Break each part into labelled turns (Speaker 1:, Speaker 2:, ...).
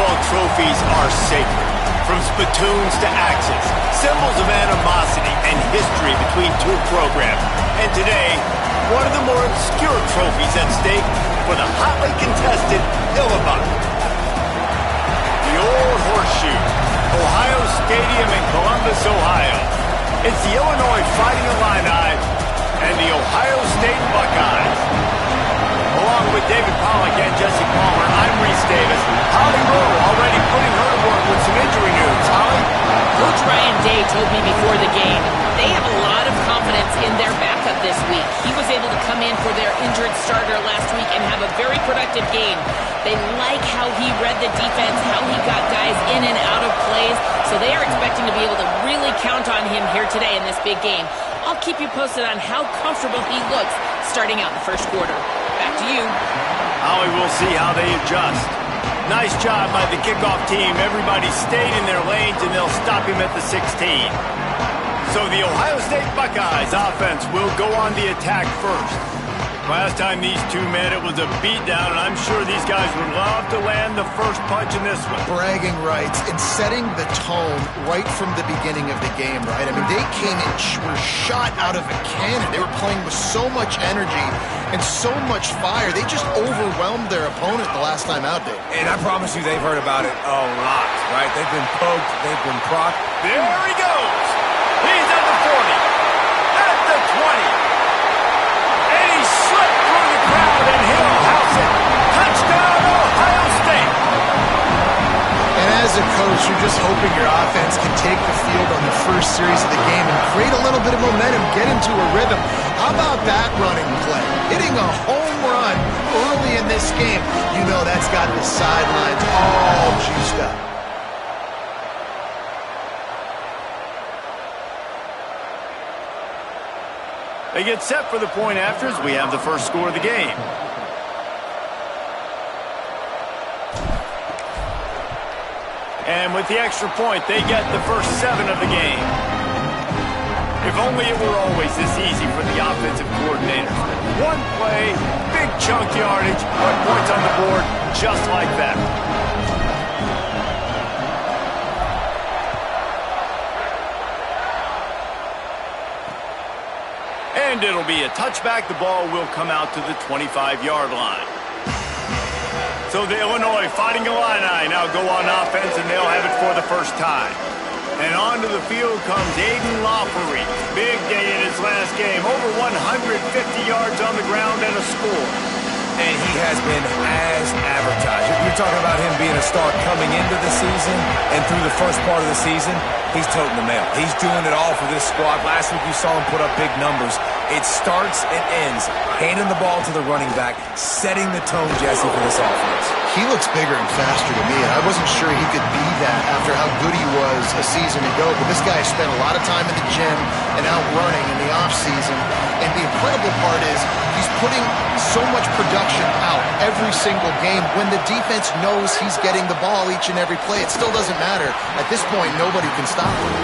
Speaker 1: football trophies are sacred. From spittoons to axes, symbols of animosity and history between two programs. And today, one of the more obscure trophies at stake for the hotly contested Illibuck. The old horseshoe, Ohio Stadium in Columbus, Ohio. It's the Illinois Fighting Illini and the Ohio State Buckeyes. Along with David Pollack and Jesse Palmer, I'm Reese Davis. Holly Rowe already putting her to work with some injury news. Holly?
Speaker 2: Coach Ryan Day told me before the game, they have a lot of confidence in their backup this week. He was able to come in for their injured starter last week and have a very productive game. They like how he read the defense, how he got guys in and out of plays, so they are expecting to be able to really count on him here today in this big game. I'll keep you posted on how comfortable he looks starting out the first quarter. Back to you.
Speaker 1: Holly, we'll see how they adjust. Nice job by the kickoff team. Everybody stayed in their lanes, and they'll stop him at the 16. So the Ohio State Buckeyes offense will go on the attack first. Last time these two met, it was a beatdown, and I'm sure these guys would love to land the first punch in this one.
Speaker 3: Bragging rights and setting the tone right from the beginning of the game, right? I mean, they came in, were shot out of a cannon. They were playing with so much energy and so much fire. They just overwhelmed their opponent the last time out there.
Speaker 4: And I promise you they've heard about it a lot, right? They've been poked, they've been propped.
Speaker 1: There he goes. He's at the 40, at the 20. And he slipped through the crowd, and he'll house it. Touchdown, Ohio State.
Speaker 3: And as a coach, you're just hoping your offense can take the field on the first series of the game and create a little bit of momentum, get into a rhythm. How about that running play? Hitting a home run early in this game. You know that's got the sidelines all juiced up.
Speaker 1: They get set for the point afters. We have the first score of the game. And with the extra point, they get the first 7 of the game. If only it were always this easy for the offensive coordinators. One play, big chunk yardage, put points on the board, just like that. And it'll be a touchback. The ball will come out to the 25-yard line. So the Illinois Fighting Illini now go on offense, and they'll have it for the first time. And onto the field comes Aiden Lawfery. Big day in his last game. Over 150 yards on the ground and a score.
Speaker 4: And he has been as advertised. You're talking about him being a star coming into the season, and through the first part of the season, he's toting the mail. He's doing it all for this squad. Last week you saw him put up big numbers. It starts and ends handing the ball to the running back, setting the tone, Jesse, for this offense.
Speaker 3: He looks bigger and faster to me, and I wasn't sure he could be that after how good he was a season ago. But this guy spent a lot of time in the gym and out running in the offseason. And the incredible part is he's putting so much production out every single game. When the defense knows he's getting the ball each and every play, it still doesn't matter. At this point, nobody can stop him.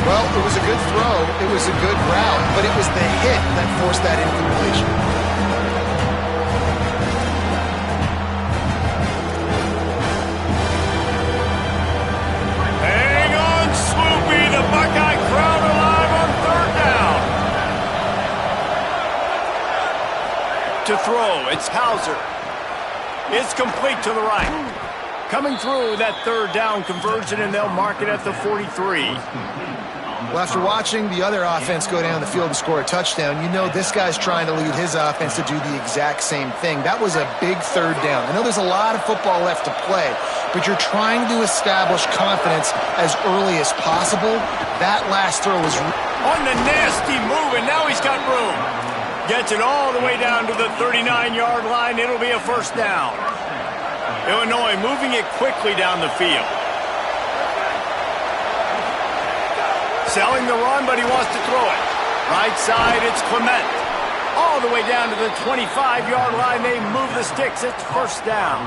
Speaker 3: Well, it was a good throw. It was a good route, but it was the hit that forced that incompletion.
Speaker 1: The Buckeye crowd alive on 3rd down. To throw, it's Hauser. It's complete to the right. Coming through that 3rd down conversion, and they'll mark it at the 43.
Speaker 3: Well, after watching the other offense go down the field and score a touchdown, you know this guy's trying to lead his offense to do the exact same thing. That was a big 3rd down. I know there's a lot of football left to play, but you're trying to establish confidence as early as possible. That last throw was
Speaker 1: on the nasty move, and now he's got room. Gets it all the way down to the 39-yard line. It'll be a 1st down. Illinois moving it quickly down the field. Selling the run, but he wants to throw it. Right side, it's Clement. All the way down to the 25-yard line. They move the sticks. It's 1st down.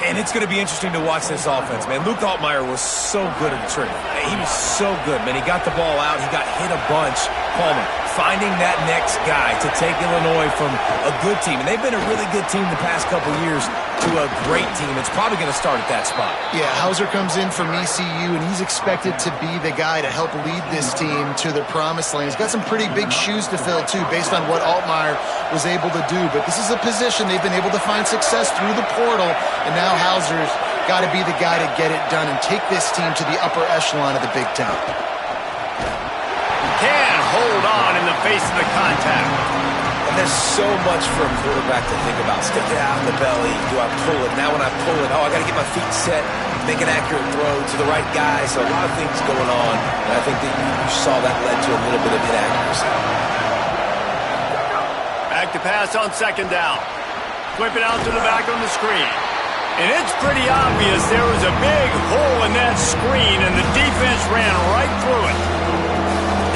Speaker 4: And it's going to be interesting to watch this offense, man. Luke Altmaier was so good at the trigger. He was so good, man. He got the ball out. He got hit a bunch. Palmer, finding that next guy to take Illinois from a good team, and they've been a really good team the past couple years, to a great team. It's probably going to start at that spot.
Speaker 3: Yeah, Hauser comes in from ECU, and he's expected to be the guy to help lead this team to the promised land. He's got some pretty big shoes to fill, too, based on what Altmaier was able to do. But this is a position they've been able to find success through the portal, and now Hauser's got to be the guy to get it done and take this team to the upper echelon of the Big Ten.
Speaker 1: Can hold on in the face of the contact.
Speaker 4: And there's so much for a quarterback to think about. Stick it out in the belly. Do I pull it? Now when I pull it, I got to get my feet set, make an accurate throw to the right guy. So a lot of things going on. And I think that you saw that led to a little bit of inaccuracy.
Speaker 1: Back to pass on second down. Flip it out to the back on the screen. And it's pretty obvious there was a big hole in that screen, and the defense ran right through it.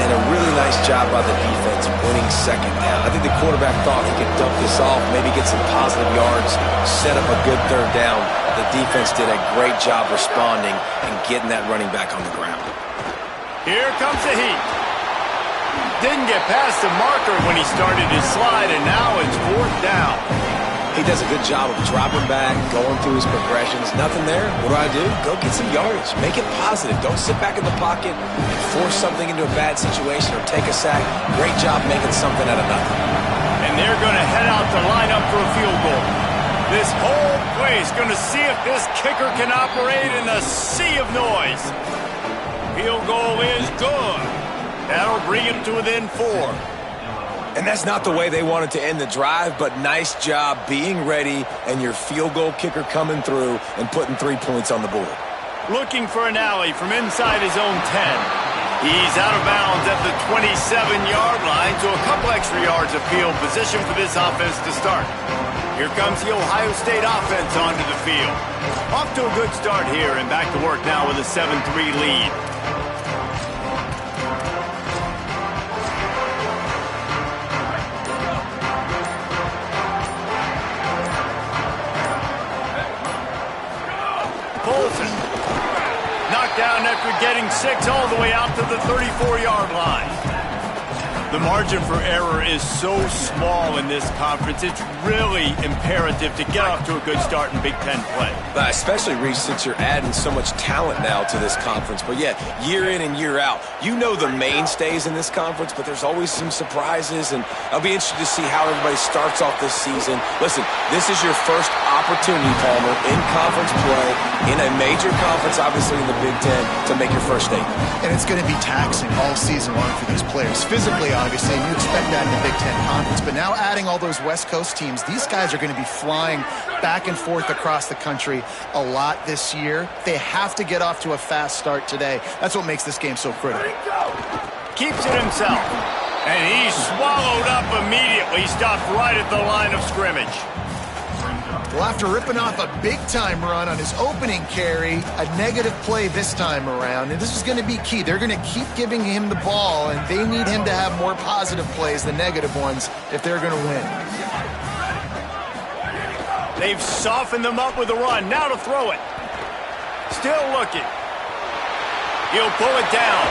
Speaker 4: And a really nice job by the defense winning second down. I think the quarterback thought he could dump this off, maybe get some positive yards, set up a good third down. The defense did a great job responding and getting that running back on the ground.
Speaker 1: Here comes the heat. Didn't get past the marker when he started his slide, and now it's fourth down.
Speaker 4: He does a good job of dropping back, going through his progressions. Nothing there. What do? Go get some yardage. Make it positive. Don't sit back in the pocket and force something into a bad situation or take a sack. Great job making something out of nothing.
Speaker 1: And they're going to head out to line up for a field goal. This whole place going to see if this kicker can operate in the sea of noise. Field goal is good. That'll bring him to within 4.
Speaker 4: And that's not the way they wanted to end the drive, but nice job being ready and your field goal kicker coming through and putting 3 points on the board.
Speaker 1: Looking for an alley from inside his own 10. He's out of bounds at the 27-yard line, so a couple extra yards of field position for this offense to start. Here comes the Ohio State offense onto the field. Off to a good start here and back to work now with a 7-3 lead. Knocked down after getting 6 all the way out to the 34-yard line. The margin for error is so small in this conference, it's really imperative to get off to a good start in Big Ten play.
Speaker 4: Especially, Reese, since you're adding so much talent now to this conference. But yeah, year in and year out, you know the mainstays in this conference, but there's always some surprises, and I'll be interested to see how everybody starts off this season. Listen, this is your first opportunity, Palmer, in conference play, in a major conference, obviously in the Big Ten, to make your first statement.
Speaker 3: And it's going to be taxing all season long for these players. Physically, obviously, and you expect that in the Big Ten Conference. But now adding all those West Coast teams, these guys are going to be flying back and forth across the country a lot this year. They have to get off to a fast start today. That's what makes this game so critical.
Speaker 1: Keeps it himself. And he's swallowed up immediately. Stopped right at the line of scrimmage.
Speaker 3: Well, after ripping off a big-time run on his opening carry, a negative play this time around, and this is going to be key. They're going to keep giving him the ball, and they need him to have more positive plays than negative ones if they're going to win.
Speaker 1: They've softened them up with a run. Now to throw it. Still looking. He'll pull it down.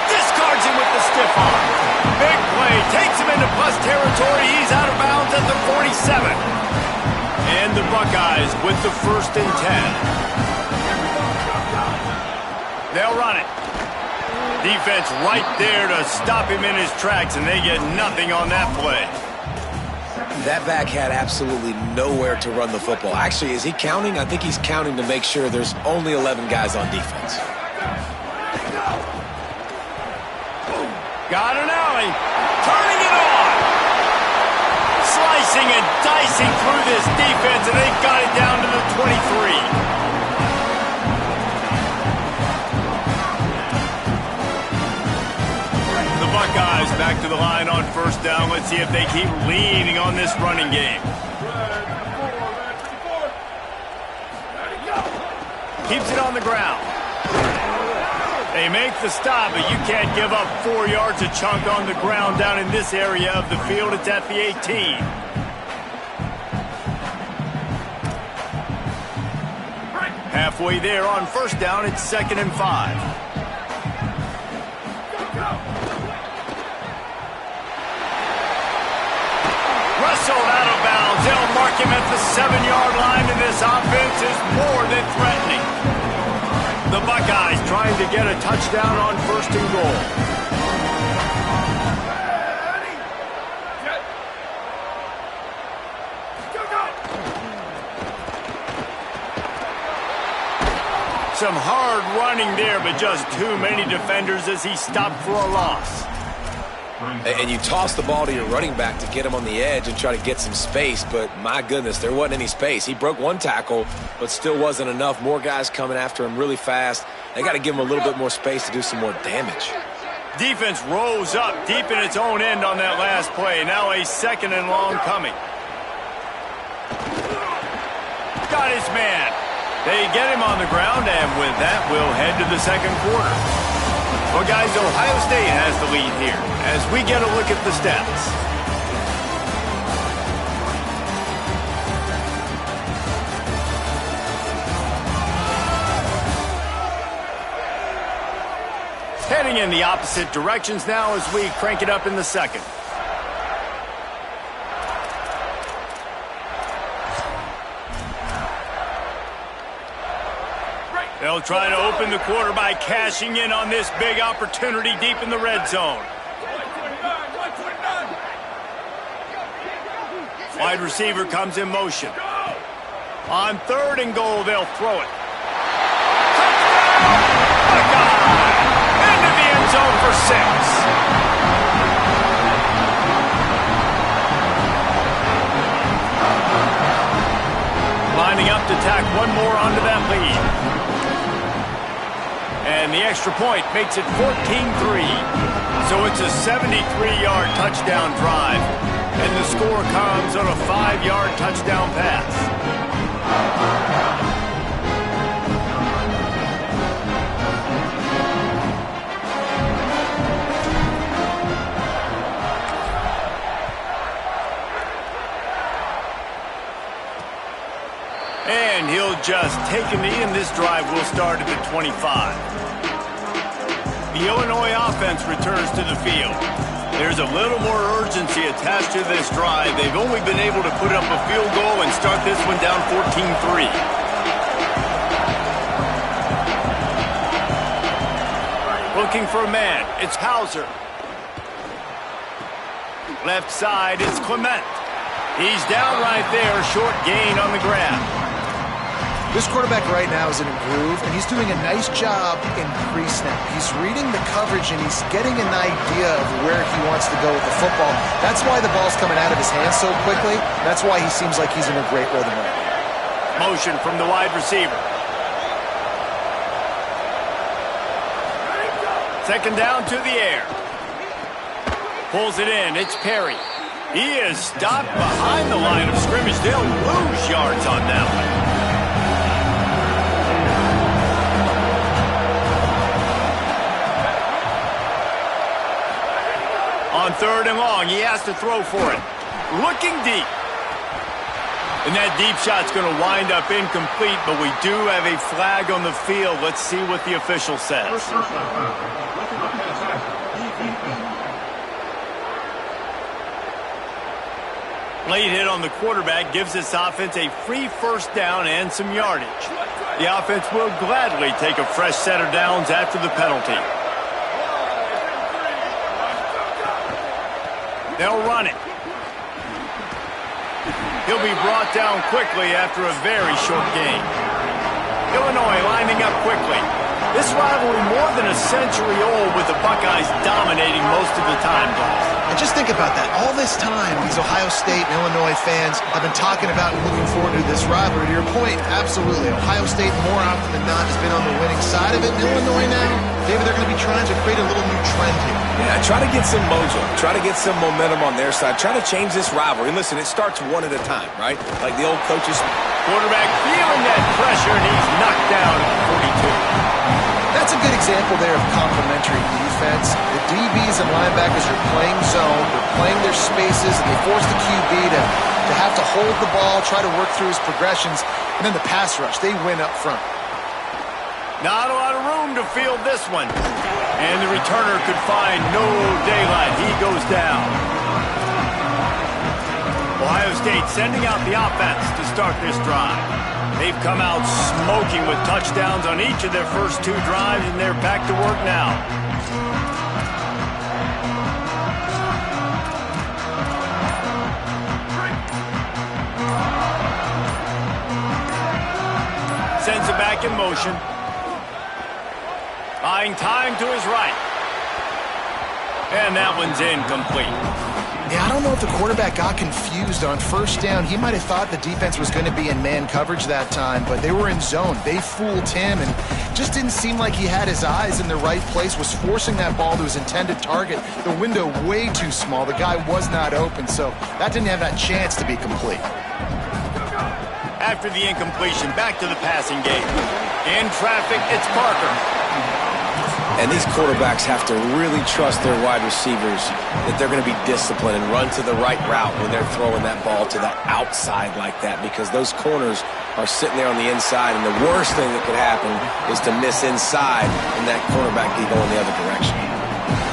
Speaker 1: Discards him with the stiff arm. Big play. Takes him into plus territory. He's out of bounds at the 47. And the Buckeyes with the 1st and 10. They'll run it. Defense right there to stop him in his tracks, and they get nothing on that play.
Speaker 4: That back had absolutely nowhere to run the football. Actually, is he counting? I think he's counting to make sure there's only 11 guys on defense.
Speaker 1: Got an alley. Turning it on. Slicing and dicing through this defense, and they've got it down to the 23. The Buckeyes back to the line on 1st down. Let's see if they keep leaning on this running game. Keeps it on the ground. They make the stop, but you can't give up 4 yards a chunk on the ground down in this area of the field. It's at the 18. Halfway there on 1st down, it's 2nd and 5. whistled out of bounds. They'll mark him at the 7-yard line, and this offense is more than threatening. The Buckeyes trying to get a touchdown on 1st and goal. Some hard running there, but just too many defenders as he stopped for a loss.
Speaker 4: And you toss the ball to your running back to get him on the edge and try to get some space, but my goodness, there wasn't any space. He broke one tackle, but still wasn't enough. More guys coming after him really fast. They got to give him a little bit more space to do some more damage.
Speaker 1: Defense rose up deep in its own end on that last play. Now a 2nd and long coming. Got his man. They get him on the ground, and with that, we'll head to the 2nd quarter. Well, guys, Ohio State has the lead here as we get a look at the stats. Heading in the opposite directions now as we crank it up in the 2nd. They'll try to open the quarter by cashing in on this big opportunity deep in the red zone. Wide receiver comes in motion. On 3rd and goal, they'll throw it. Buckeye! Into the end zone for 6. Lining up to tack one more onto that lead. And the extra point makes it 14-3. So it's a 73-yard touchdown drive. And the score comes on a 5-yard touchdown pass. And he'll just take a knee, and this drive will start at the 25. The Illinois offense returns to the field. There's a little more urgency attached to this drive. They've only been able to put up a field goal and start this one down 14-3. Looking for a man. It's Hauser. Left side, it's Clement. He's down right there, short gain on the grab.
Speaker 3: This quarterback right now is in a groove, and he's doing a nice job in pre-snap. He's reading the coverage, and he's getting an idea of where he wants to go with the football. That's why the ball's coming out of his hands so quickly. That's why he seems like he's in a great rhythm right now.
Speaker 1: Motion from the wide receiver. 2nd down to the air. Pulls it in. It's Perry. He is stopped behind the line of scrimmage. They'll lose yards on that one. On 3rd and long, he has to throw for it. Looking deep. And that deep shot's going to wind up incomplete, but we do have a flag on the field. Let's see what the official says. Late hit on the quarterback gives this offense a free 1st down and some yardage. The offense will gladly take a fresh set of downs after the penalty. They'll run it. He'll be brought down quickly after a very short gain. Illinois lining up quickly. This rivalry more than a century old with the Buckeyes dominating most of the time, guys.
Speaker 3: And just think about that. All this time, these Ohio State and Illinois fans have been talking about and looking forward to this rivalry. To your point, absolutely. Ohio State, more often than not, has been on the winning side of it. And Illinois now, maybe they're going to be trying to create a little new trend here.
Speaker 4: Yeah, try to get some mojo. Try to get some momentum on their side. Try to change this rivalry. And listen, it starts one at a time, right? Like the old coaches.
Speaker 1: Quarterback feeling that pressure, and he's knocked down at 42.
Speaker 3: That's a good example there of complementary defense. The DBs and linebackers are playing zone, they're playing their spaces, and they force the QB to have to hold the ball, try to work through his progressions, and then the pass rush, they win up front.
Speaker 1: Not a lot of room to field this one. And the returner could find no daylight. He goes down. Ohio State sending out the offense to start this drive. They've come out smoking with touchdowns on each of their first 2 drives, and they're back to work now. Sends it back in motion. Buying time to his right. And that one's incomplete.
Speaker 3: Yeah, I don't know if the quarterback got confused on first down. He might have thought the defense was going to be in man coverage that time, but they were in zone. They fooled him and just didn't seem like he had his eyes in the right place, was forcing that ball to his intended target. The window way too small. The guy was not open, so that didn't have that chance to be complete.
Speaker 1: After the incompletion, back to the passing game. In traffic, it's Parker.
Speaker 4: And these quarterbacks have to really trust their wide receivers that they're going to be disciplined and run to the right route when they're throwing that ball to the outside like that, because those corners are sitting there on the inside, and the worst thing that could happen is to miss inside and that cornerback be going the other direction.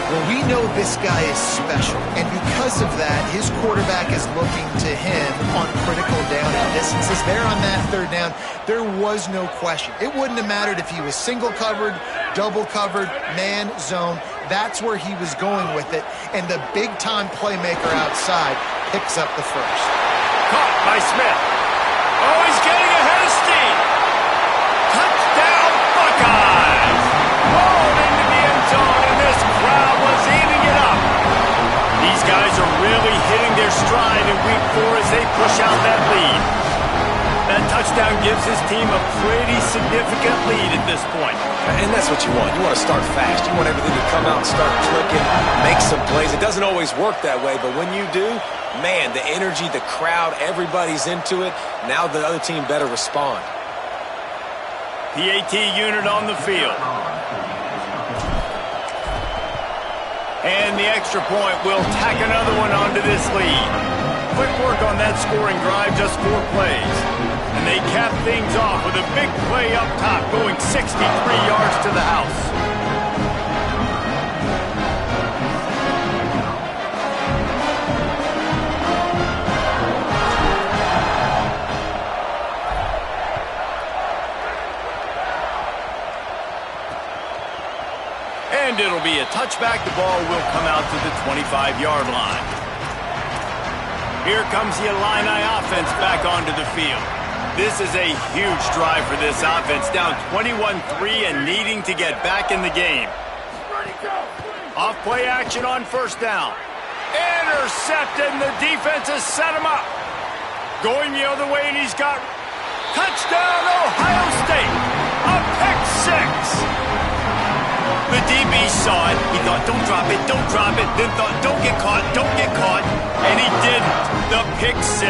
Speaker 3: Well, we know this guy is special, and because of that, his quarterback is looking to him on critical down and distances. There on that third down, there was no question. It wouldn't have mattered if he was single covered, double covered, man, zone. That's where he was going with it, and the big-time playmaker outside picks up the first.
Speaker 1: Caught by Smith. Oh, he's getting ahead of steam. Touchdown, Buckeyes. Rolled into the end zone, and this crowd was eating it up. These guys are really hitting their stride in week 4 as they push out that lead. That touchdown gives his team a pretty significant lead at this point.
Speaker 4: And that's what you want. You want to start fast. You want everything to come out and start clicking, make some plays. It doesn't always work that way, but when you do, man, the energy, the crowd, everybody's into it. Now the other team better respond.
Speaker 1: PAT unit on the field. And the extra point will tack another one onto this lead. Quick work on that scoring drive, just 4 plays. And they cap things off with a big play up top, going 63 yards to the house. And it'll be a touchback. The ball will come out to the 25-yard line. Here comes the Illini offense back onto the field. This is a huge drive for this offense, down 21-3 and needing to get back in the game. Off play action on first down. Intercepted, and the defense has set him up. Going the other way, and he's got touchdown, Ohio State. A pick 6. The DB saw it. He thought, don't drop it, don't drop it. Then thought, don't get caught, don't get caught. And he didn't. The pick 6.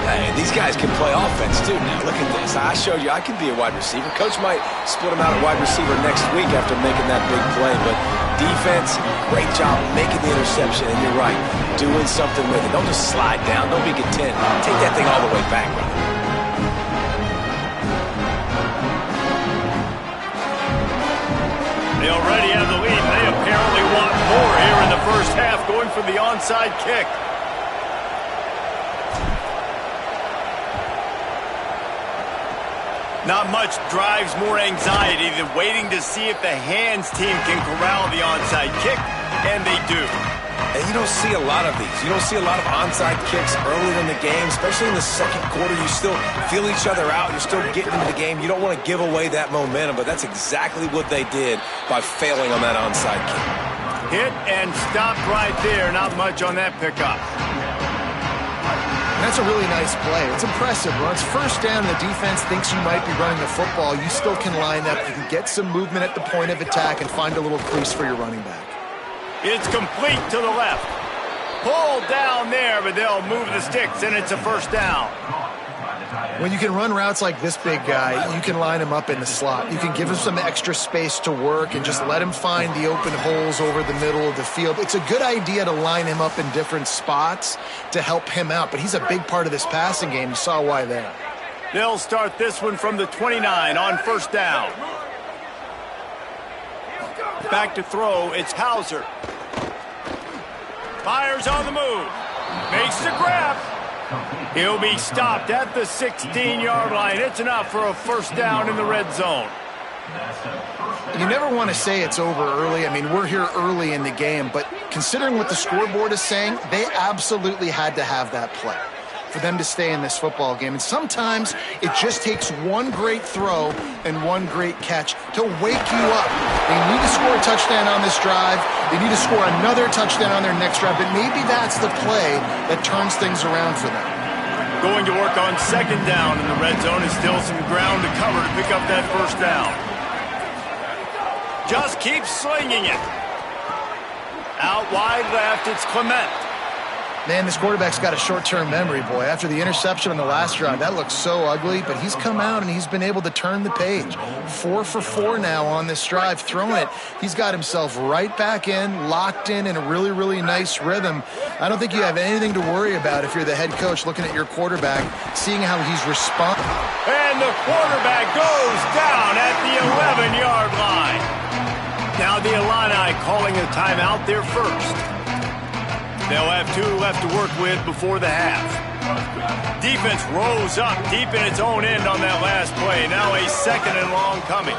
Speaker 4: Hey, these guys can play offense, too. Now, look at this. I showed you I could be a wide receiver. Coach might split him out at wide receiver next week after making that big play. But defense, great job making the interception. And you're right, doing something with it. Don't just slide down. Don't be content. Take that thing all the way back, brother.
Speaker 1: They already have the lead. They apparently want more here in the first half, going for the onside kick. Not much drives more anxiety than waiting to see if the hands team can corral the onside kick, and they do.
Speaker 4: And you don't see a lot of these. You don't see a lot of onside kicks earlier in the game, especially in the second quarter. You still feel each other out. You're still getting into the game. You don't want to give away that momentum, but that's exactly what they did by failing on that onside kick.
Speaker 1: Hit and stopped right there. Not much on that pickup.
Speaker 3: That's a really nice play. It's impressive. When it's first down and the defense thinks you might be running the football, you still can line up. You can get some movement at the point of attack and find a little crease for your running back.
Speaker 1: It's complete to the left. Pulled down there, but they'll move the sticks, and it's a first down.
Speaker 3: When you can run routes like this big guy, you can line him up in the slot. You can give him some extra space to work and just let him find the open holes over the middle of the field. It's a good idea to line him up in different spots to help him out, but he's a big part of this passing game. You saw why there.
Speaker 1: They'll start this one from the 29 on first down. Back to throw, it's Hauser. Fires on the move. Makes the grab. He'll be stopped at the 16-yard line. It's enough for a first down in the red zone.
Speaker 3: You never want to say it's over early. I mean, we're here early in the game, but considering what the scoreboard is saying, they absolutely had to have that play for them to stay in this football game. And sometimes it just takes one great throw and one great catch to wake you up. They need to score a touchdown on this drive. They need to score another touchdown on their next drive, but maybe that's the play that turns things around for them.
Speaker 1: Going to work on second down in the red zone is still some ground to cover to pick up that first down. Just keep slinging it. Out wide left, it's Clement.
Speaker 3: Man, this quarterback's got a short-term memory, boy. After the interception on the last drive, that looked so ugly, but he's come out and he's been able to turn the page. 4 for 4 now on this drive, throwing it. He's got himself right back in, locked in a really, really nice rhythm. I don't think you have anything to worry about if you're the head coach looking at your quarterback, seeing how he's responding.
Speaker 1: And the quarterback goes down at the 11-yard line. Now the Illini calling a timeout there first. They'll have 2 left to work with before the half. Defense rose up deep in its own end on that last play. Now a second and long coming.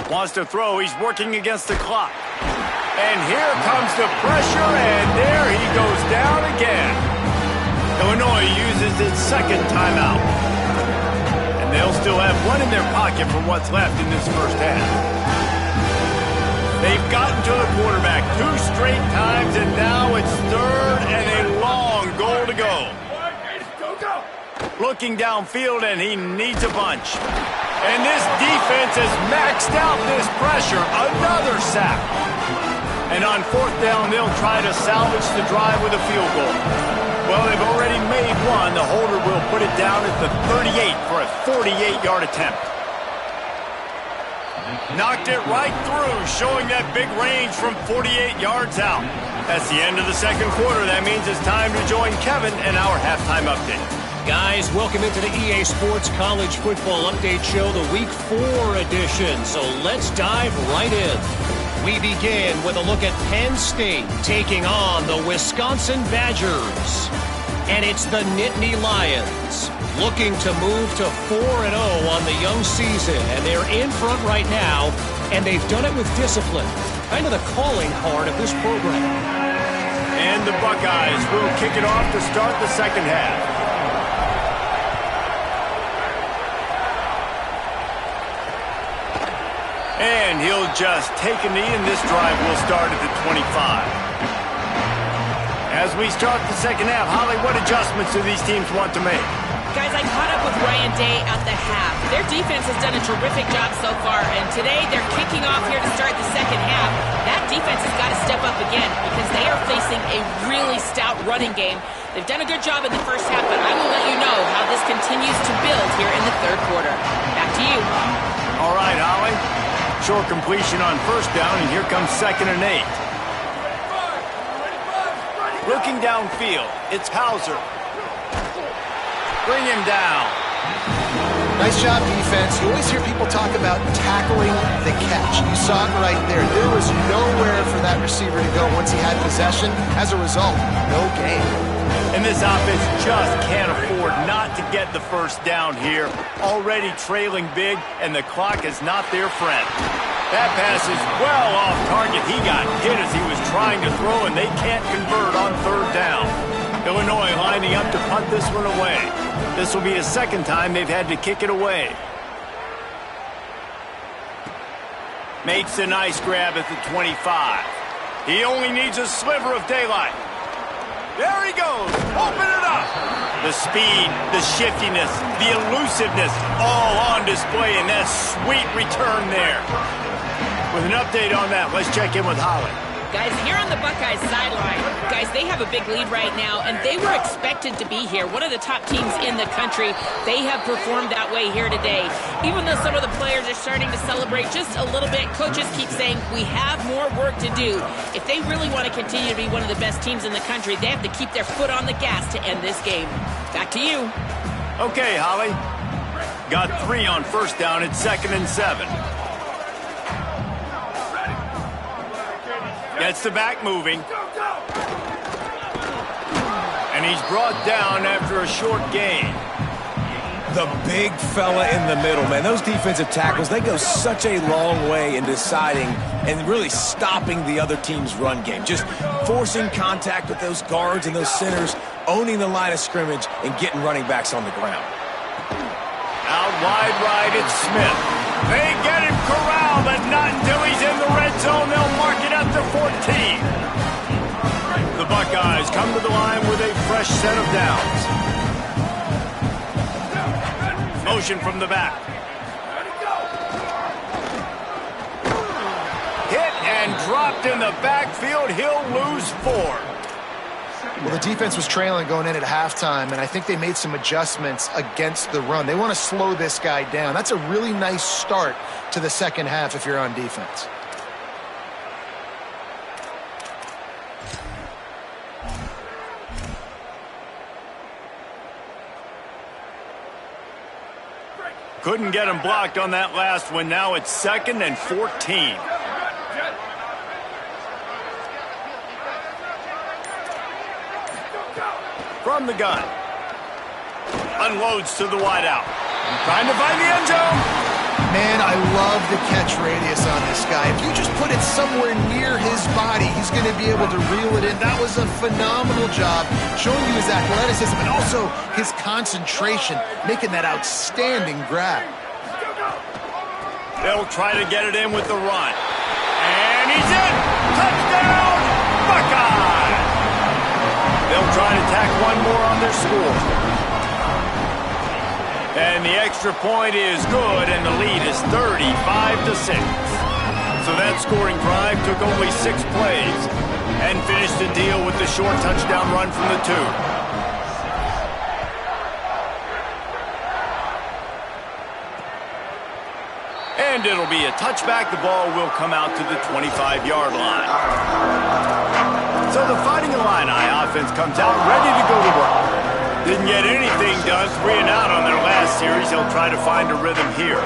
Speaker 1: Wants to throw. He's working against the clock. And here comes the pressure, and there he goes down again. Illinois uses its second timeout. And they'll still have one in their pocket for what's left in this first half. They've gotten to the quarterback 2 straight times, and now it's third and a long goal to go. Looking downfield, and he needs a bunch. And this defense has maxed out this pressure. Another sack. And on fourth down, they'll try to salvage the drive with a field goal. Well, they've already made one. The holder will put it down at the 38 for a 48-yard attempt. Knocked it right through, showing that big range from 48 yards out. That's the end of the second quarter. That means it's time to join Kevin and our halftime update.
Speaker 5: Guys, welcome into the EA Sports College Football Update Show, the Week 4 edition. So let's dive right in. We begin with a look at Penn State taking on the Wisconsin Badgers. And it's the Nittany Lions looking to move to 4-0 on the young season. And they're in front right now, and they've done it with discipline. Kind of the calling card of this program.
Speaker 1: And the Buckeyes will kick it off to start the second half. And he'll just take a knee, and this drive will start at the 25. As we start the second half, Holly, what adjustments do these teams want to make?
Speaker 2: Guys, I caught up with Ryan Day at the half. Their defense has done a terrific job so far, and today they're kicking off here to start the second half. That defense has got to step up again because they are facing a really stout running game. They've done a good job in the first half, but I will let you know how this continues to build here in the third quarter. Back to you.
Speaker 1: All right, Holly. Short completion on first down, and here comes 2nd and 8. Looking downfield, it's Hauser. Bring him down.
Speaker 3: Nice job, defense. You always hear people talk about tackling the catch. You saw it right there. There was nowhere for that receiver to go once he had possession. As a result, no game.
Speaker 1: And this offense just can't afford not to get the first down here. Already trailing big, and the clock is not their friend. That pass is well off target. He got hit as he was trying to throw, and they can't convert on third down. Illinois lining up to punt this one away. This will be the second time they've had to kick it away. Makes a nice grab at the 25. He only needs a sliver of daylight. There he goes. Open it up. The speed, the shiftiness, the elusiveness, all on display in that sweet return there. With an update on that, let's check in with Holly.
Speaker 2: Guys, here on the Buckeyes sideline, guys, they have a big lead right now, and they were expected to be here. One of the top teams in the country. They have performed that way here today. Even though some of the players are starting to celebrate just a little bit, coaches keep saying, we have more work to do. If they really want to continue to be one of the best teams in the country, they have to keep their foot on the gas to end this game. Back to you.
Speaker 1: Okay, Holly. Got 3 on first down. It's 2nd and 7. Gets the back moving. And he's brought down after a short gain.
Speaker 4: The big fella in the middle, man. Those defensive tackles, they go such a long way in deciding and really stopping the other team's run game. Just forcing contact with those guards and those centers, owning the line of scrimmage, and getting running backs on the ground.
Speaker 1: Out wide right, it's Smith. They get him corralled, but not until he's in the red zone. They'll mark it up to 14. The Buckeyes come to the line with a fresh set of downs. Motion from the back. Hit and dropped in the backfield. He'll lose 4.
Speaker 3: Well, the defense was trailing going in at halftime, and I think they made some adjustments against the run. They want to slow this guy down. That's a really nice start to the second half if you're on defense.
Speaker 1: Couldn't get him blocked on that last one. Now it's 2nd and 14. From the gun. Unloads to the wideout. Trying to find the end zone.
Speaker 3: Man, I love the catch radius on this guy. If you just put it somewhere near his body, he's going to be able to reel it in. That was a phenomenal job, showing you his athleticism and also his concentration, making that outstanding grab.
Speaker 1: They'll try to get it in with the run. And he's in! Touchdown, Buckeyes! They'll try to tack one more on their score. And the extra point is good, and the lead is 35-6. So that scoring drive took only 6 plays and finished the deal with the short touchdown run from the 2. And it'll be a touchback. The ball will come out to the 25-yard line. So the Fighting Illini offense comes out ready to go to work. Didn't get anything done, 3 and out on their last series. They'll try to find a rhythm here.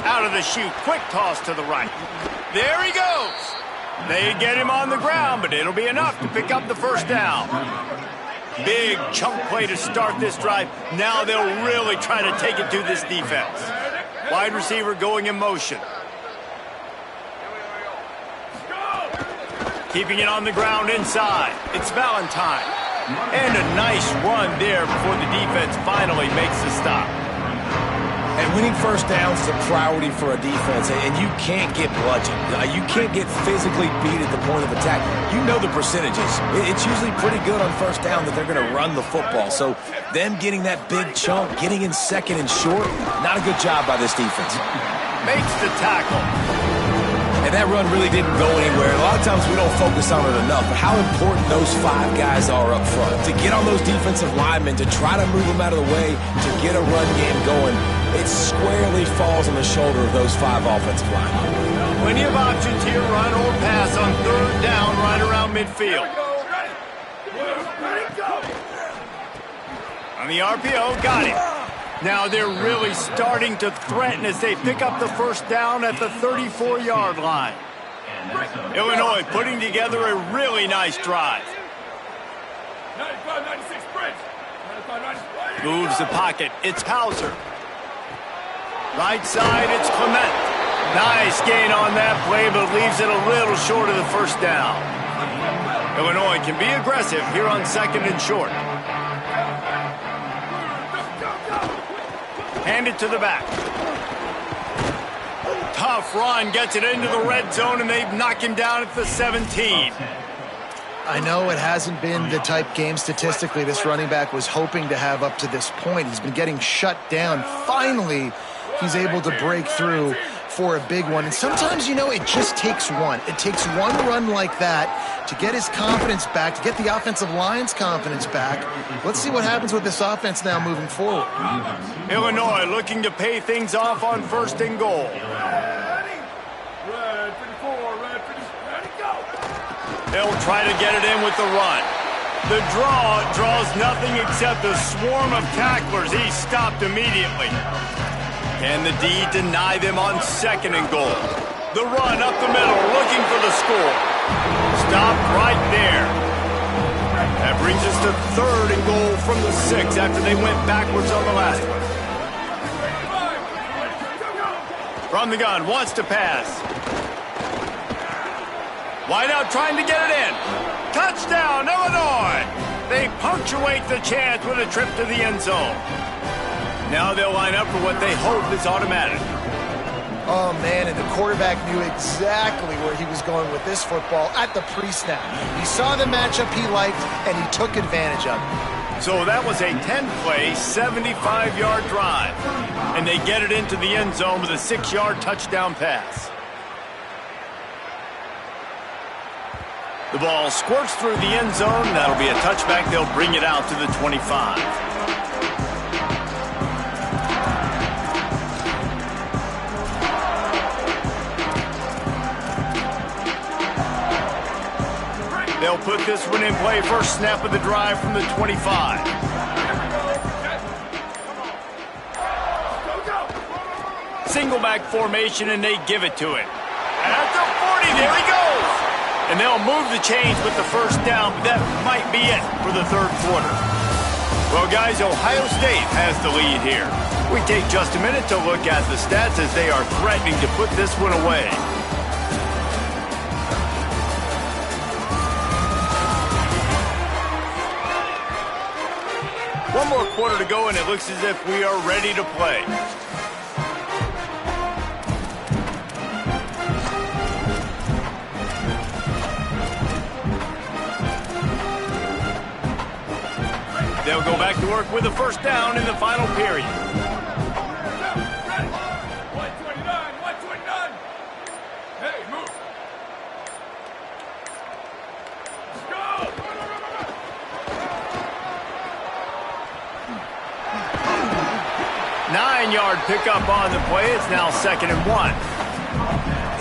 Speaker 1: Out of the chute, quick toss to the right. There he goes. They get him on the ground, but it'll be enough to pick up the first down. Big chunk play to start this drive. Now they'll really try to take it to this defense. Wide receiver going in motion. Keeping it on the ground inside. It's Valentine. And a nice run there before the defense finally makes the stop.
Speaker 4: And winning first downs is a priority for a defense, and you can't get bludgeoned. You can't get physically beat at the point of attack. You know the percentages. It's usually pretty good on first down that they're going to run the football. So them getting that big chunk, getting in 2nd and short, not a good job by this defense.
Speaker 1: Makes the tackle.
Speaker 4: And that run really didn't go anywhere. A lot of times we don't focus on it enough, but how important those 5 guys are up front. To get on those defensive linemen, to try to move them out of the way, to get a run game going, it squarely falls on the shoulder of those 5 offensive linemen.
Speaker 1: Plenty of options here, run or pass on 3rd down right around midfield. On the RPO, got him. Now they're really starting to threaten as they pick up the first down at the 34-yard line. Illinois putting together a really nice drive. Moves the pocket. It's Hauser. Right side, it's Clement. Nice gain on that play, but leaves it a little short of the first down. Illinois can be aggressive here on 2nd and short. Hand it to the back. Tough run, gets it into the red zone, and they knock him down at the 17.
Speaker 3: I know it hasn't been the type game statistically this running back was hoping to have up to this point. He's been getting shut down. Finally, he's able to break through for a big one. And sometimes, you know, it just takes one. It takes one run like that to get his confidence back, to get the offensive line's confidence back. Let's see what happens with this offense now moving forward.
Speaker 1: Illinois looking to pay things off on 1st and goal. They'll try to get it in with the run. The draw draws nothing except a swarm of tacklers. He's stopped immediately. Can the D deny them on 2nd and goal? The run up the middle, looking for the score. Stopped right there. That brings us to 3rd and goal from the 6 after they went backwards on the last one. From the gun, wants to pass. Wide out trying to get it in. Touchdown, Illinois! They punctuate the chance with a trip to the end zone. Now they'll line up for what they hope is automatic.
Speaker 3: Oh, man, and the quarterback knew exactly where he was going with this football at the pre-snap. He saw the matchup he liked, and he took advantage of it.
Speaker 1: So that was a 10-play, 75-yard drive. And they get it into the end zone with a 6-yard touchdown pass. The ball squirts through the end zone. That'll be a touchback. They'll bring it out to the 25. They'll put this one in play. First snap of the drive from the 25. Single back formation, and they give it to him. At the 40, there he goes. And they'll move the chains with the first down, but that might be it for the 3rd quarter. Well, guys, Ohio State has the lead here. We take just a minute to look at the stats as they are threatening to put this one away. One more quarter to go, and it looks as if we are ready to play. They'll go back to work with a first down in the final period.
Speaker 6: 129. Hey, move. Let's go.
Speaker 1: 9-yard pickup on the play. It's now 2nd and 1.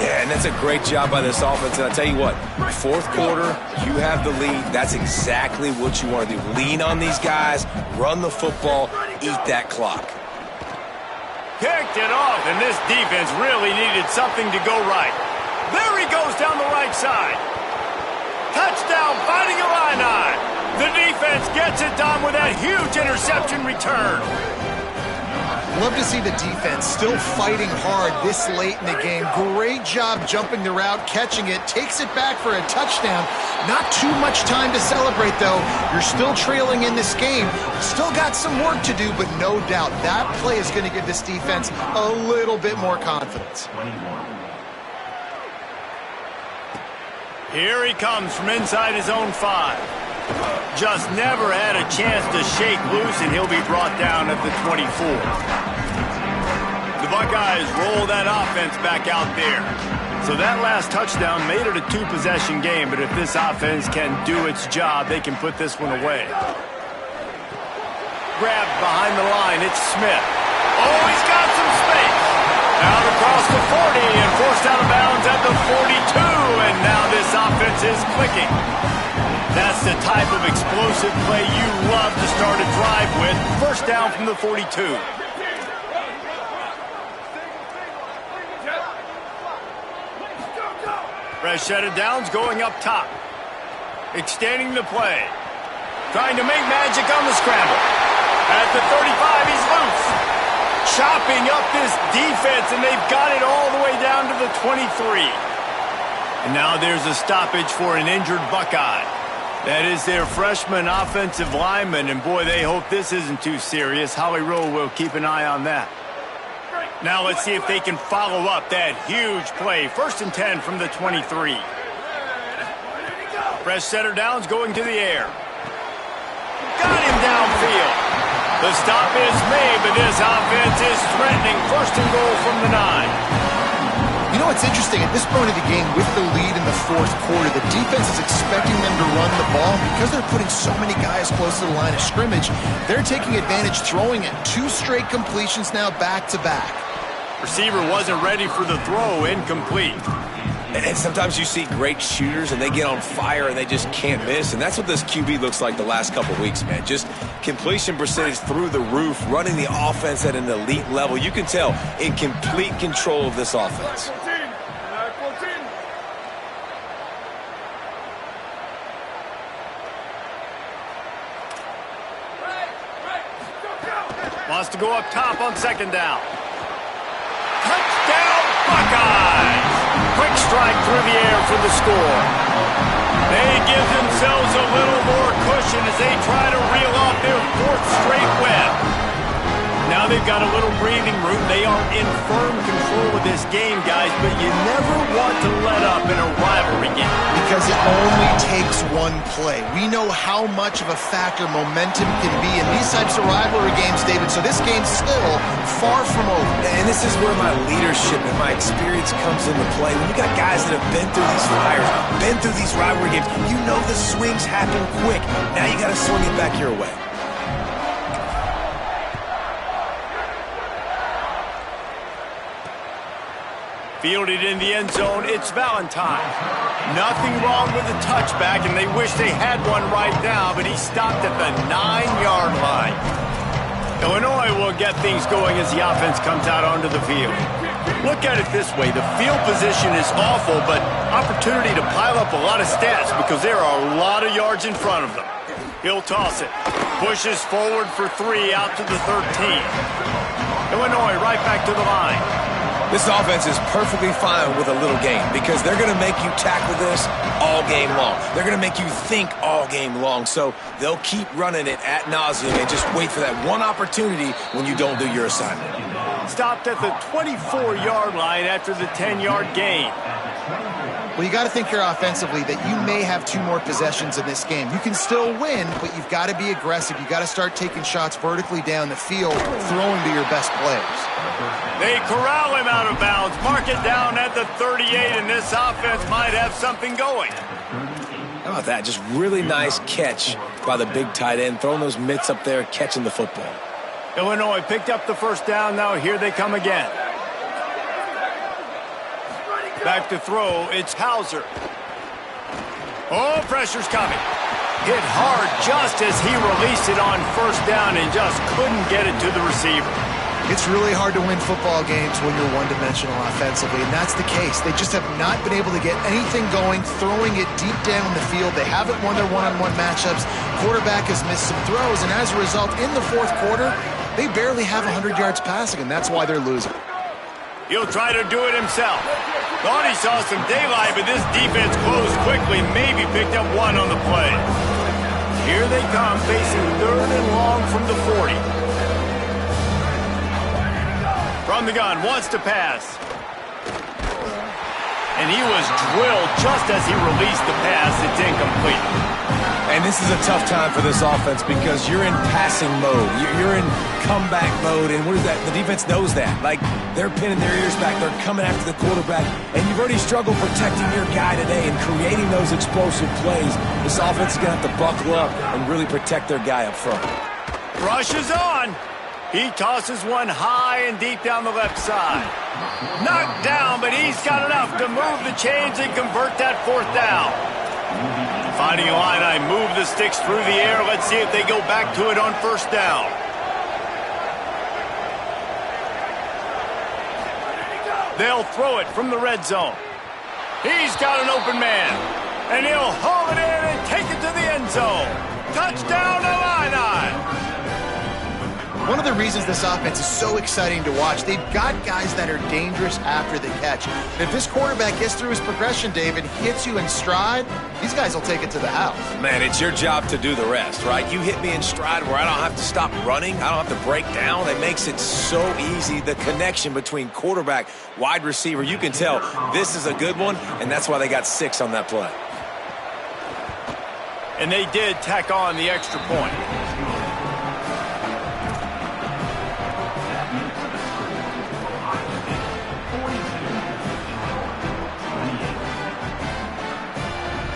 Speaker 4: Yeah, and that's a great job by this offense. And I'll tell you what, 4th quarter, you have the lead. That's exactly what you want to do. Lean on these guys, run the football, eat that clock.
Speaker 1: Picked it off, and this defense really needed something to go right. There he goes down the right side. Touchdown, Fighting Illini. The defense gets it done with that huge interception return.
Speaker 3: Love to see the defense still fighting hard this late in the game. Great job jumping the route, catching it, takes it back for a touchdown. Not too much time to celebrate, though. You're still trailing in this game. Still got some work to do, but no doubt that play is going to give this defense a little bit more confidence.
Speaker 1: Here he comes from inside his own 5. Just never had a chance to shake loose, and he'll be brought down at the 24. The Buckeyes roll that offense back out there. So that last touchdown made it a 2-possession game, but if this offense can do its job, they can put this one away. Grabbed behind the line, it's Smith. Oh, he's got some space. Out across the 40 and forced out of bounds at the 42, and now this offense is clicking. That's the type of explosive play you love to start a drive with. First down from the 42. Fresh set of downs going up top. Extending the play. Trying to make magic on the scramble. At the 35, he's loose. Chopping up this defense, and they've got it all the way down to the 23. And now there's a stoppage for an injured Buckeye. That is their freshman offensive lineman, and boy, they hope this isn't too serious. Holly Rowe will keep an eye on that. Now let's see if they can follow up that huge play. 1st and 10 from the 23. Fresh setter downs going to the air. Got him downfield. The stop is made, but this offense is threatening. 1st and goal from the 9.
Speaker 3: You know what's interesting? At this point of the game, with the lead in the 4th quarter, the defense is expecting them to run the ball. Because they're putting so many guys close to the line of scrimmage, they're taking advantage, throwing it. 2 straight completions now back-to-back.
Speaker 1: Receiver wasn't ready for the throw, incomplete.
Speaker 4: And sometimes you see great shooters, and they get on fire, and they just can't miss. And that's what this QB looks like the last couple weeks, man. Just completion percentage through the roof, running the offense at an elite level. You can tell in complete control of this offense.
Speaker 1: Wants to go up top on second down. Touchdown, Buckeyes! Quick strike through the air for the score. They give themselves a little more cushion as they try to reel off their fourth straight win. Now they've got a little breathing room. They are in firm control of this game, guys, but you never want to let up in a rivalry game.
Speaker 3: Because it only takes one play. We know how much of a factor momentum can be in these types of rivalry games, David, so this game's still far from over.
Speaker 4: And this is where my leadership and my experience comes into play. When you got guys that have been through these fires, been through these rivalry games, you know the swings happen quick. Now you got to swing it back your way.
Speaker 1: Fielded in the end zone, it's Valentine. Nothing wrong with the touchback, and they wish they had one right now, but he stopped at the 9-yard line. Illinois will get things going as the offense comes out onto the field. Look at it this way. The field position is awful, but opportunity to pile up a lot of stats because there are a lot of yards in front of them. He'll toss it. Pushes forward for 3 out to the 13. Illinois right back to the line.
Speaker 4: This offense is perfectly fine with a little game because they're going to make you tackle this all game long. They're going to make you think all game long. So they'll keep running it ad nauseum and just wait for that one opportunity when you don't do your assignment.
Speaker 1: Stopped at the 24-yard line after the 10-yard gain.
Speaker 3: Well, you got to think here offensively that you may have 2 more possessions in this game. You can still win, but you've got to be aggressive. You've got to start taking shots vertically down the field, throwing to your best players.
Speaker 1: They corral him out of bounds, mark it down at the 38, and this offense might have something going.
Speaker 4: How about that? Just really nice catch by the big tight end, throwing those mitts up there, catching the football.
Speaker 1: Illinois picked up the first down. Now here they come again. Back to throw, it's Hauser. Oh, pressure's coming. Hit hard just as he released it on first down and just couldn't get it to the receiver.
Speaker 3: It's really hard to win football games when you're one-dimensional offensively, and that's the case. They just have not been able to get anything going, throwing it deep down the field. They haven't won their one-on-one matchups. Quarterback has missed some throws, and as a result, in the fourth quarter, they barely have 100 yards passing, and that's why they're losing.
Speaker 1: He'll try to do it himself. Thought he saw some daylight, but this defense closed quickly, maybe picked up 1 on the play. Here they come, facing 3rd and long from the 40. From the gun, wants to pass. And he was drilled just as he released the pass. It's incomplete.
Speaker 4: And this is a tough time for this offense because you're in passing mode. You're in comeback mode, and what is that? The defense knows that. Like, they're pinning their ears back. They're coming after the quarterback, and you've already struggled protecting your guy today and creating those explosive plays. This offense is going to have to buckle up and really protect their guy up front.
Speaker 1: Rush is on. He tosses one high and deep down the left side. Knocked down, but he's got enough to move the chains and convert that 4th down. Finding a line, I move the sticks through the air. Let's see if they go back to it on first down. They'll throw it from the red zone. He's got an open man. And he'll haul it in and take it to the end zone. Touchdown, Illini!
Speaker 3: One of the reasons this offense is so exciting to watch, they've got guys that are dangerous after the catch. And if this quarterback gets through his progression, David, hits you in stride, these guys will take it to the house.
Speaker 4: Man, it's your job to do the rest, right? You hit me in stride where I don't have to stop running. I don't have to break down. It makes it so easy. The connection between quarterback, wide receiver, you can tell this is a good one, and that's why they got 6 on that play.
Speaker 1: And they did tack on the extra point.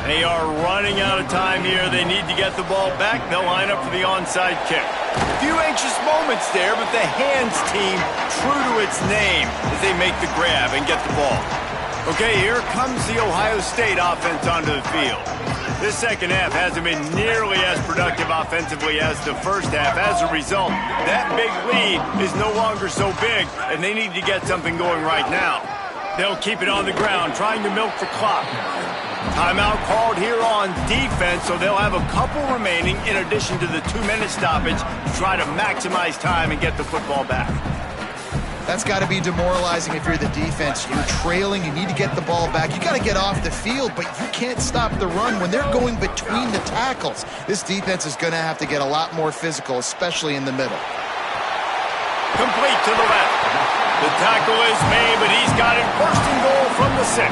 Speaker 1: They are running out of time here. They need to get the ball back. They'll line up for the onside kick. A few anxious moments there, but the hands team true to its name as they make the grab and get the ball. Okay, here comes the Ohio State offense onto the field. This second half hasn't been nearly as productive offensively as the first half. As a result, that big lead is no longer so big, and they need to get something going right now. They'll keep it on the ground, trying to milk the clock. Timeout called here on defense, so they'll have a couple remaining in addition to the 2-minute stoppage to try to maximize time and get the football back.
Speaker 3: That's got to be demoralizing if you're the defense. You're trailing, you need to get the ball back. You got to get off the field, but you can't stop the run when they're going between the tackles. This defense is going to have to get a lot more physical, especially in the middle.
Speaker 1: Complete to the left. The tackle is made, but he's got it first and goal from the 6.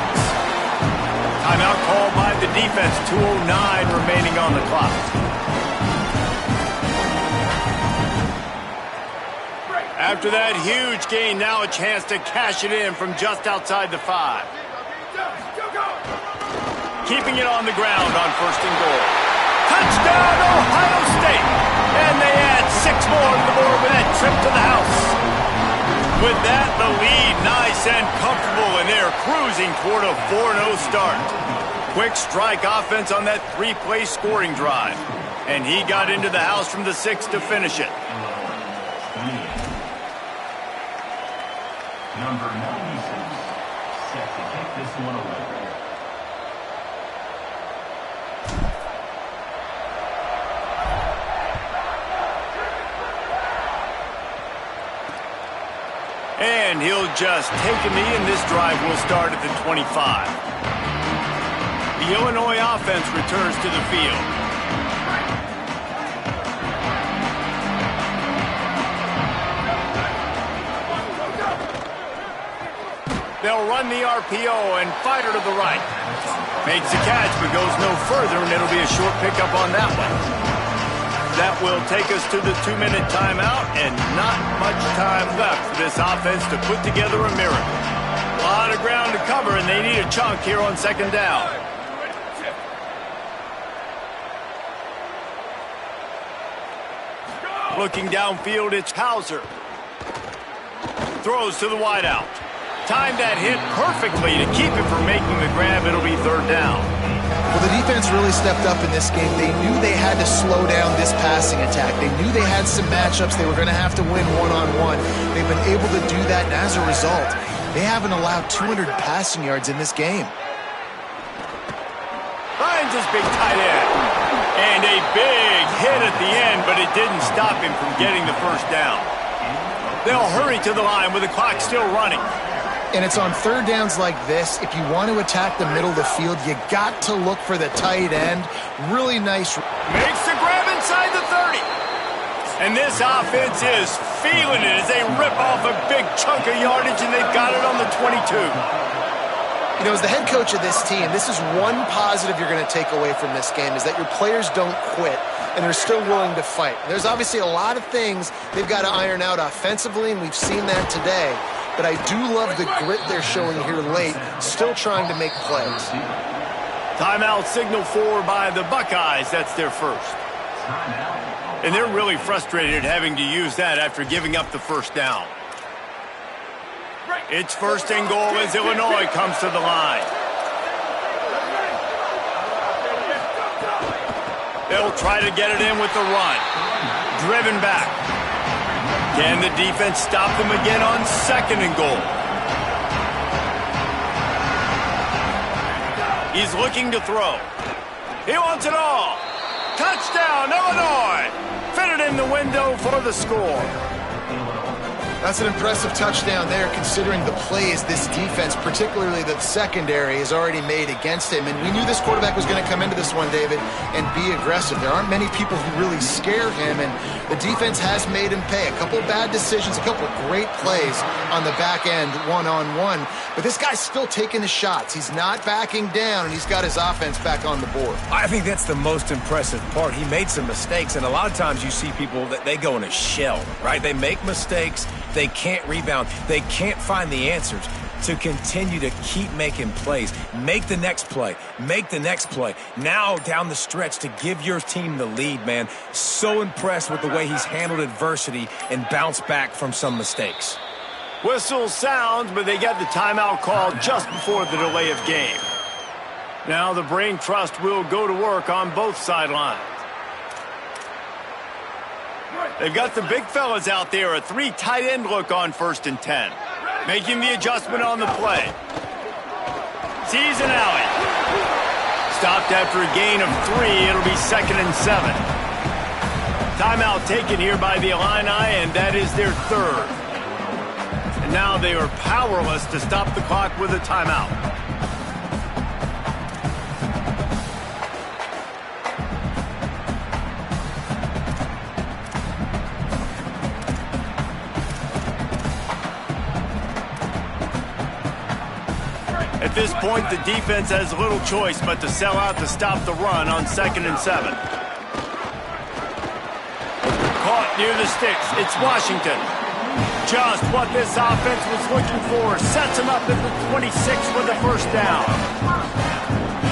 Speaker 1: Timeout called by the defense. 2:09 remaining on the clock. After that huge gain, now a chance to cash it in from just outside the 5. Keeping it on the ground on first and goal. Touchdown, Ohio State! And they add 6 more to the board with that trip to the house. With that, the lead nice and comfortable, and they're cruising toward a 4-0 start. Quick strike offense on that 3-play scoring drive. And he got into the house from the 6 to finish it.
Speaker 7: Number 96, set to take this one away.
Speaker 1: And he'll just take a knee, and this drive will start at the 25. The Illinois offense returns to the field. They'll run the RPO and fire to the right. Makes the catch, but goes no further, and it'll be a short pickup on that one. That will take us to the 2-minute timeout, and not much time left for this offense to put together a miracle. A lot of ground to cover, and they need a chunk here on second down. Looking downfield, it's Hauser. Throws to the wideout. Timed that hit perfectly to keep it from making the grab. It'll be third down.
Speaker 3: Well, the defense really stepped up in this game. They knew they had to slow down this passing attack. They knew they had some matchups they were going to have to win one-on-one. They've been able to do that, and as a result, they haven't allowed 200 passing yards in this game.
Speaker 1: Finds his big tight end. And a big hit at the end, but it didn't stop him from getting the first down. They'll hurry to the line with the clock still running.
Speaker 3: And it's on third downs like this. If you want to attack the middle of the field, you got to look for the tight end. Really nice.
Speaker 1: Makes the grab inside the 30. And this offense is feeling it as they rip off a big chunk of yardage, and they've got it on the 22.
Speaker 3: You know, as the head coach of this team, this is one positive you're going to take away from this game, is that your players don't quit, and they're still willing to fight. There's obviously a lot of things they've got to iron out offensively, and we've seen that today. But I do love the grit they're showing here late, still trying to make plays.
Speaker 1: Timeout signal forward by the Buckeyes. That's their first. And they're really frustrated having to use that after giving up the first down. It's first and goal as Illinois comes to the line. They'll try to get it in with the run. Driven back. Can the defense stop them again on second and goal? He's looking to throw. He wants it all. Touchdown, Illinois! Fitted in the window for the score.
Speaker 3: That's an impressive touchdown there, considering the plays this defense, particularly the secondary, has already made against him. And we knew this quarterback was going to come into this one, David, and be aggressive. There aren't many people who really scare him, and the defense has made him pay. A couple of bad decisions, a couple of great plays on the back end, one-on-one. But this guy's still taking the shots. He's not backing down, and he's got his offense back on the board.
Speaker 4: I think that's the most impressive part. He made some mistakes, and a lot of times you see people that they go in a shell, right? They make mistakes. They can't rebound. They can't find the answers to continue to keep making plays. Make the next play. Make the next play. Now down the stretch to give your team the lead, man. So impressed with the way he's handled adversity and bounced back from some mistakes.
Speaker 1: Whistle sounds, but they get the timeout called just before the delay of game. Now the brain trust will go to work on both sidelines. They've got the big fellas out there, a 3 tight end look on 1st and 10. Making the adjustment on the play. Sees an alley. stopped after a gain of 3. It'll be 2nd and 7. Timeout taken here by the Illini, and that is their 3rd. And now they are powerless to stop the clock with a timeout. At this point, the defense has little choice but to sell out to stop the run on 2nd and 7. Caught near the sticks. It's Washington. Just what this offense was looking for. Sets him up at the 26 for the first down.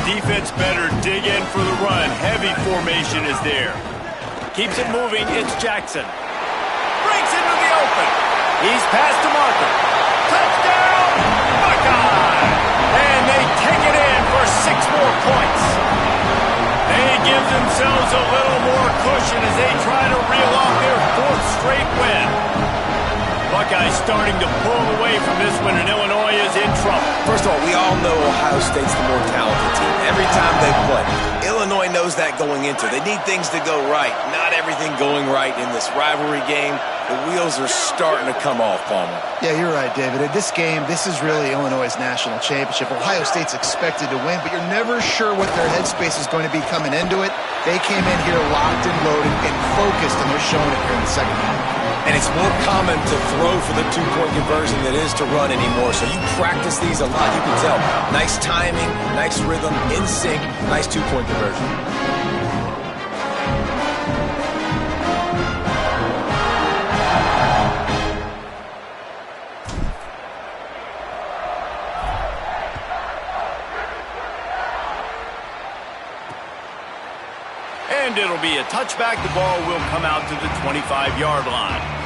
Speaker 1: Defense better dig in for the run. Heavy formation is there. Keeps it moving. It's Jackson. Breaks into the open. He's past the marker. Touchdown, Buckeyes! And they take it in for 6 more points. They give themselves a little more cushion as they try to reel off their 4th straight win. Buckeyes starting to pull away from this one, and Illinois is in trouble.
Speaker 4: First of all, we all know Ohio State's the more talented team. Every time they play, Illinois knows that going into. They need things to go right. Not everything going right in this rivalry game. The wheels are starting to come off, Palmer. Yeah,
Speaker 3: you're right, David. In this game, this is really Illinois' national championship. Ohio State's expected to win, but you're never sure what their headspace is going to be coming into it. They came in here locked and loaded and focused, and they're showing it here in the second half.
Speaker 4: And it's more common to throw for the 2-point conversion than it is to run anymore. So you practice these a lot. You can tell. Nice timing, nice rhythm, in sync, nice 2-point conversion.
Speaker 1: And it'll be a touchback. The ball will come out to the 25-yard line.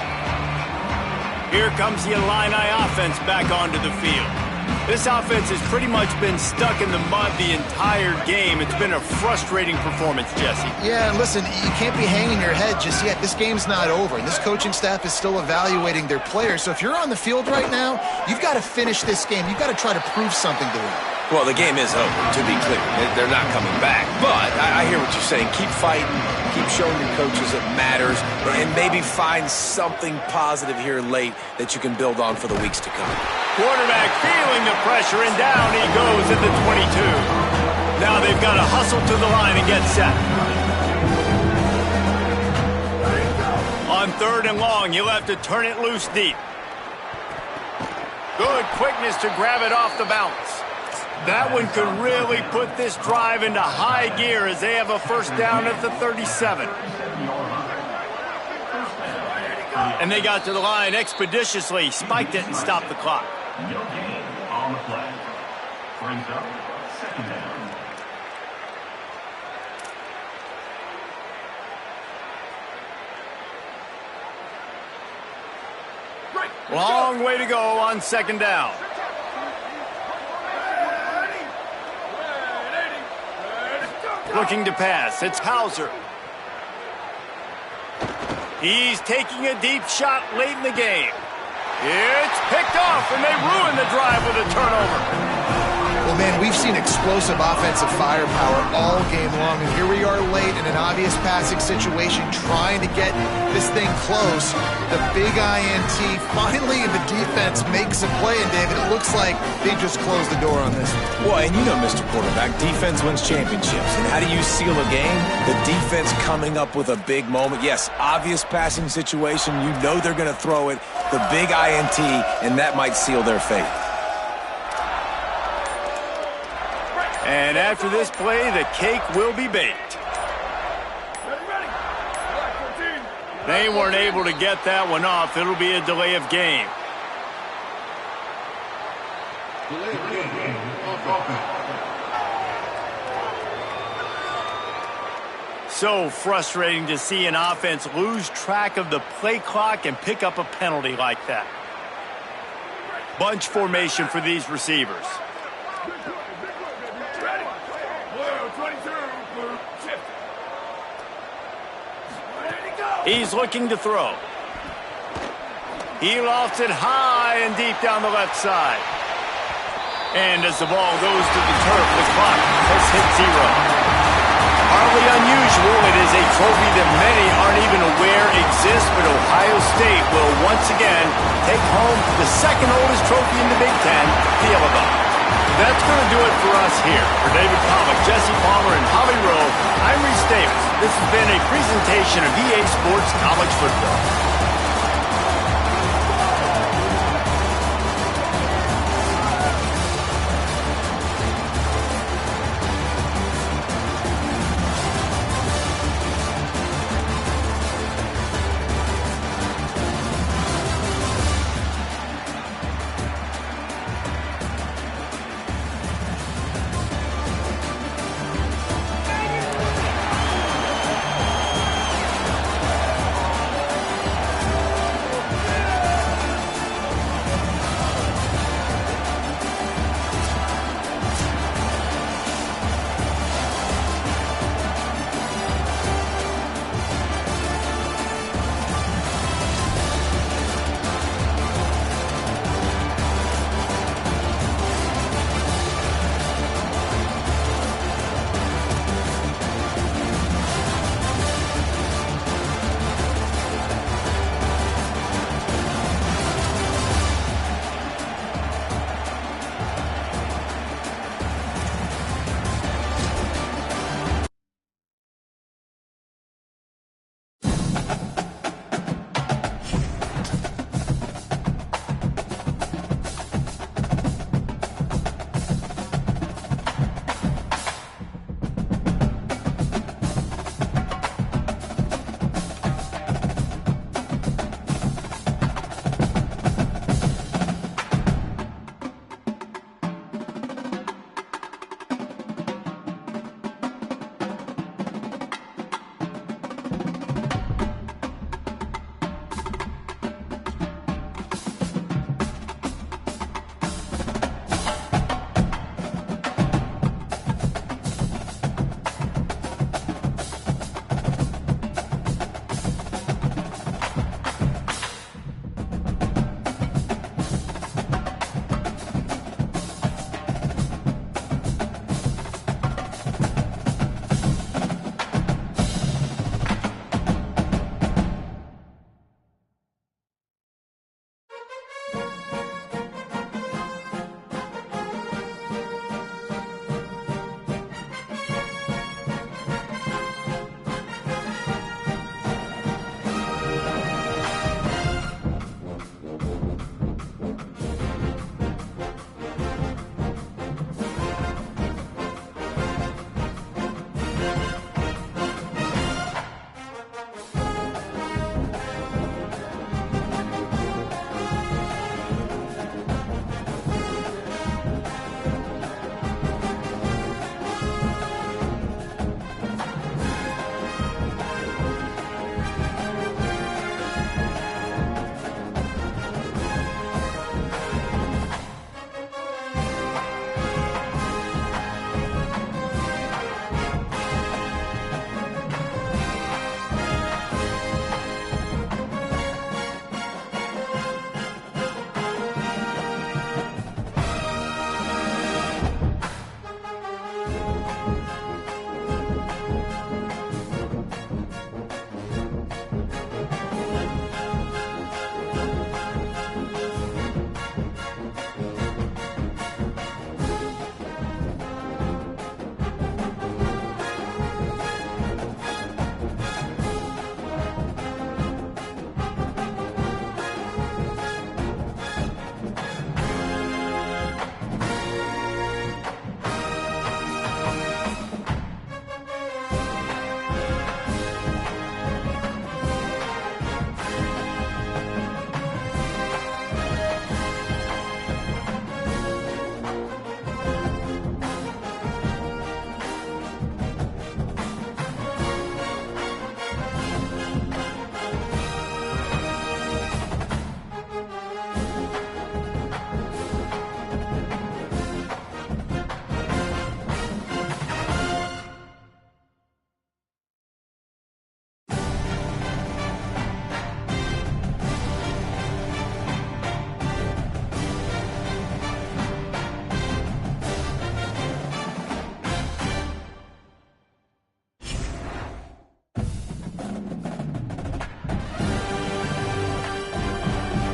Speaker 1: Here comes the Illini offense back onto the field. This offense has pretty much been stuck in the mud the entire game. It's been a frustrating performance, Jesse.
Speaker 3: Yeah, and listen, you can't be hanging your head just yet. This game's not over, and this coaching staff is still evaluating their players. So if you're on the field right now, you've got to finish this game. You've got to try to prove something to them.
Speaker 4: Well, the game is over, to be clear. They're not coming back. But I hear what you're saying. Keep fighting. Keep showing your coaches it matters. And maybe find something positive here late that you can build on for the weeks to come.
Speaker 1: Quarterback feeling the pressure, and down he goes at the 22. Now they've got to hustle to the line and get set. On 3rd and long, you'll have to turn it loose deep. Good quickness to grab it off the bounce. That one could really put this drive into high gear as they have a first down at the 37. And they got to the line expeditiously, spiked it, and stopped the clock.
Speaker 7: No gain on the play. Brings up 2nd down.
Speaker 1: Long way to go on 2nd down. Looking to pass. It's Hauser. He's taking a deep shot late in the game. It's picked off, and they ruin the drive with a turnover.
Speaker 3: Well, man, we've seen explosive offensive firepower all game long, and here we are late in an obvious passing situation trying to get this thing close. The big INT finally, the defense makes a play, and David, it looks like they just closed the door on this one.
Speaker 4: Well, and you know, Mr. Quarterback, defense wins championships. And how do you seal a game? The defense coming up with a big moment. Yes, obvious passing situation. You know they're going to throw it. The big INT, and that might seal their fate.
Speaker 1: And after this play, the cake will be baked. They weren't able to get that one off. It'll be a delay of game. So frustrating to see an offense lose track of the play clock and pick up a penalty like that. Bunch formation for these receivers. He's looking to throw. He lofts it high and deep down the left side. And as the ball goes to the turf, the clock has hit 0. Hardly unusual. It is a trophy that many aren't even aware exists, but Ohio State will once again take home the second oldest trophy in the Big Ten, the Yellow Belt. That's going to do it for us here. For David Pollack, Jesse Palmer, and Holly Rowe, I'm Reese Davis. This has been a presentation of EA Sports College Football.